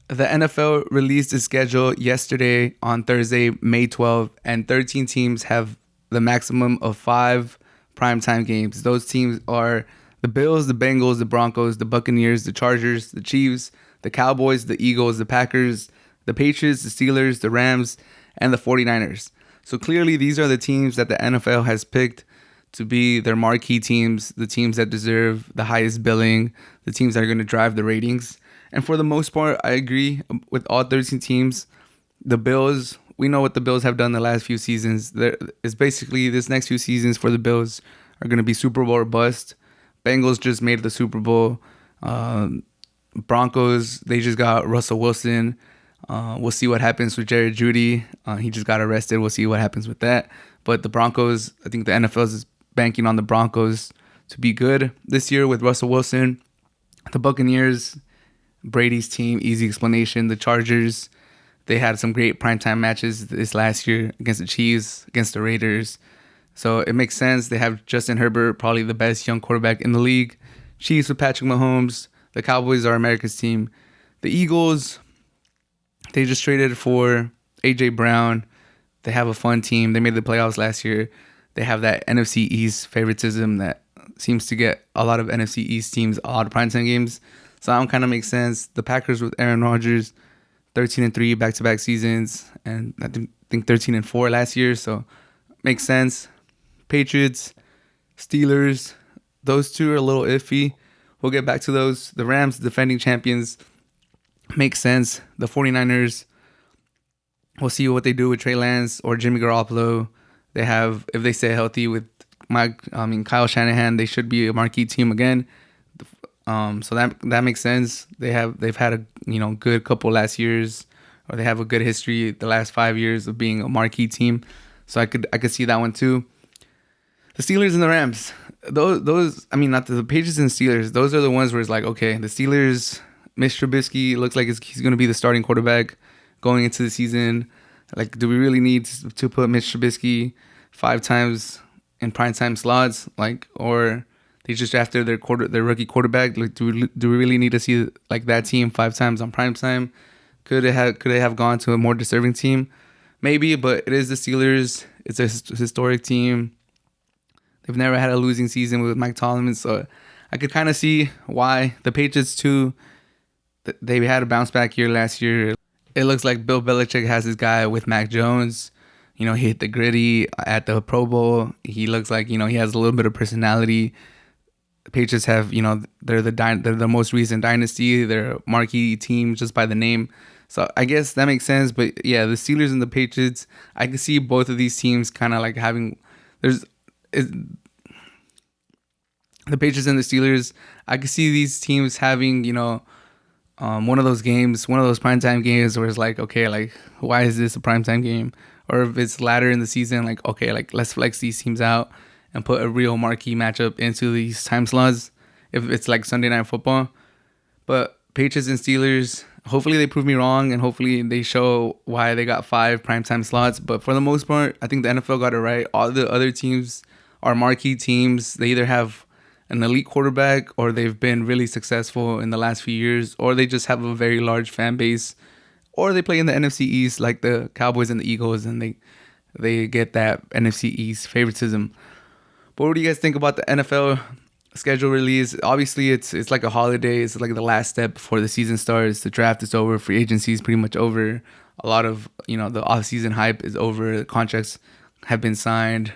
The NFL released its schedule yesterday on Thursday, May 12th, and 13 teams have the maximum of 5 primetime games. Those teams are the Bills, the Bengals, the Broncos, the Buccaneers, the Chargers, the Chiefs, the Cowboys, the Eagles, the Packers, the Patriots, the Steelers, the Rams, and the 49ers. So clearly, these are the teams that the NFL has picked to be their marquee teams, the teams that deserve the highest billing, the teams that are going to drive the ratings. And for the most part, I agree with all 13 teams. The Bills, we know what the Bills have done the last few seasons. It's basically this next few seasons for the Bills are going to be Super Bowl or bust. Bengals just made the Super Bowl. Broncos, they just got Russell Wilson. We'll see what happens with Jared Judy. He just got arrested. We'll see what happens with that. But the Broncos, I think the NFL is banking on the Broncos to be good this year with Russell Wilson. The Buccaneers, Brady's team, easy explanation. The Chargers, they had some great primetime matches this last year against the Chiefs, against the Raiders. So it makes sense. They have Justin Herbert, probably the best young quarterback in the league. Chiefs with Patrick Mahomes. The Cowboys are America's team. The Eagles, they just traded for A.J. Brown. They have a fun team. They made the playoffs last year. They have that NFC East favoritism that seems to get a lot of NFC East teams a lot of primetime games. So that one kind of makes sense. The Packers with Aaron Rodgers, 13-3 back-to-back seasons, and I think 13-4 last year. So makes sense. Patriots, Steelers, those two are a little iffy. We'll get back to those. The Rams, defending champions, makes sense. The 49ers, we'll see what they do with Trey Lance or Jimmy Garoppolo. They have, if they stay healthy with Kyle Shanahan, they should be a marquee team again. So that makes sense. They've had a good couple last years, or they have a good history the last 5 years of being a marquee team. So I could see that one too. The Steelers and the Rams, those not the Patriots and Steelers. Those are the ones where it's like, okay, the Steelers, Mitch Trubisky looks like he's going to be the starting quarterback going into the season. Like, do we really need to put Mitch Trubisky 5 times in primetime slots? Like, or they just drafted their rookie quarterback? Like, do we really need to see like that team 5 times on primetime? Could they have gone to a more deserving team? Maybe, but it is the Steelers. It's a historic team. They've never had a losing season with Mike Tomlin, so I could kind of see why. The Patriots too, they had a bounce back year last year. It looks like Bill Belichick has this guy with Mac Jones. He hit the gritty at the Pro Bowl. He looks like, he has a little bit of personality. The Patriots have, they're the most recent dynasty. They're a marquee team just by the name. So I guess that makes sense. But yeah, the Steelers and the Patriots, I can see both of these teams kind of like having, the Patriots and the Steelers, I can see these teams having, one of those games, one of those primetime games where it's like, okay, like, why is this a primetime game? Or if it's later in the season, like, okay, like, let's flex these teams out and put a real marquee matchup into these time slots if it's like Sunday Night Football. But Patriots and Steelers, hopefully they prove me wrong, and hopefully they show why they got 5 primetime slots. But for the most part, I think the NFL got it right. All the other teams are marquee teams. They either have an elite quarterback, or they've been really successful in the last few years, or they just have a very large fan base, or they play in the NFC East like the Cowboys and the Eagles, and they get that NFC East favoritism. But what do you guys think about the NFL schedule release? Obviously, it's like a holiday. It's like the last step before the season starts. The draft is over. Free agency is pretty much over. A lot of, the off-season hype is over. The contracts have been signed.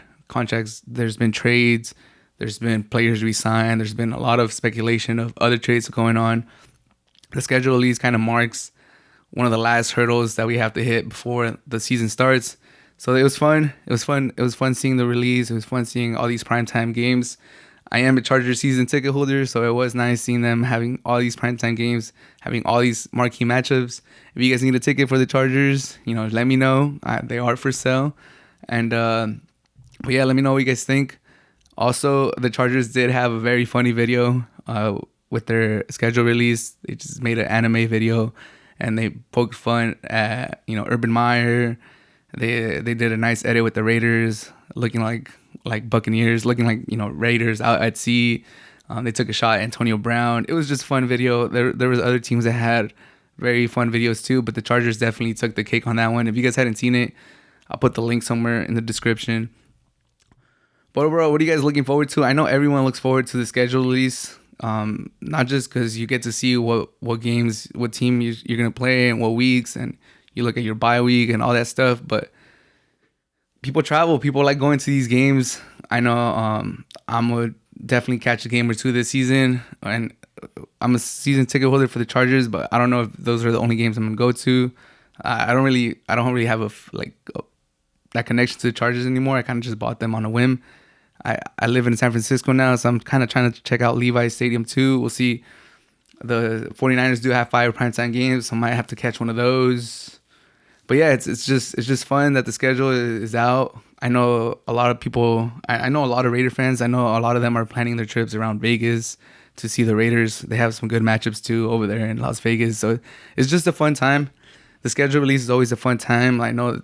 There's been trades. There's been players re-signed. There's been a lot of speculation of other trades going on. The schedule release kind of marks one of the last hurdles that we have to hit before the season starts. So it was fun. It was fun seeing the release. It was fun seeing all these primetime games. I am a Chargers season ticket holder, so it was nice seeing them having all these primetime games, having all these marquee matchups. If you guys need a ticket for the Chargers, let me know. They are for sale. And but yeah, let me know what you guys think. Also, the Chargers did have a very funny video with their schedule release. They just made an anime video, and they poked fun at Urban Meyer. They did a nice edit with the Raiders looking like Buccaneers, looking like Raiders out at sea. They took a shot at Antonio Brown. It was just a fun video. There was other teams that had very fun videos too. But the Chargers definitely took the cake on that one. If you guys hadn't seen it, I'll put the link somewhere in the description. But overall, what are you guys looking forward to? I know everyone looks forward to the schedule release. Not just because you get to see what games, what team you're going to play and what weeks, and you look at your bye week and all that stuff. But people travel. People like going to these games. I know I'm going to definitely catch a game or two this season. And I'm a season ticket holder for the Chargers, but I don't know if those are the only games I'm going to go to. I don't really have that connection to the Chargers anymore. I kind of just bought them on a whim. I live in San Francisco now, so I'm kind of trying to check out Levi's Stadium too. We'll see. The 49ers do have 5 primetime games, so I might have to catch one of those. But yeah, it's just fun that the schedule is out. I know a lot of people. I know a lot of Raider fans. I know a lot of them are planning their trips around Vegas to see the Raiders. They have some good matchups too over there in Las Vegas. So it's just a fun time. The schedule release is always a fun time. I know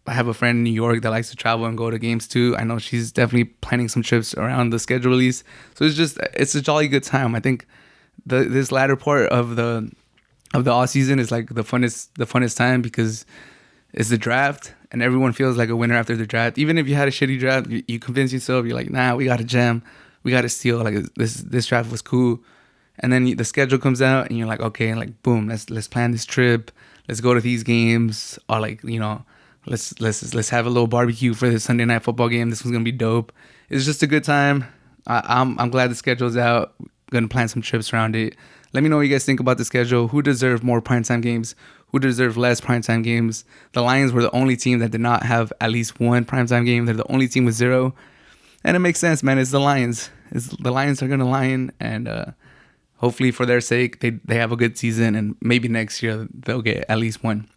I have a friend in New York that likes to travel and go to games too. I know she's definitely planning some trips around the schedule release. So it's a jolly good time. I think this latter part of the off season is like the funnest time because it's the draft and everyone feels like a winner after the draft. Even if you had a shitty draft, you convince yourself, you're like, nah, we got to jam, we got to steal. Like this draft was cool, and then the schedule comes out and you're like, okay, and like boom, let's plan this trip, let's go to these games, or like let's have a little barbecue for the Sunday night football game. This one's gonna be dope. It's just a good time. I'm glad the schedule's out. Gonna plan some trips around it. Let me know what you guys think about the schedule. Who deserve more primetime games? Who deserve less primetime games? The Lions were the only team that did not have at least one primetime game. They're the only team with 0. And it makes sense, man. It's the Lions. The Lions are going to lion. And hopefully for their sake, they have a good season. And maybe next year they'll get at least one.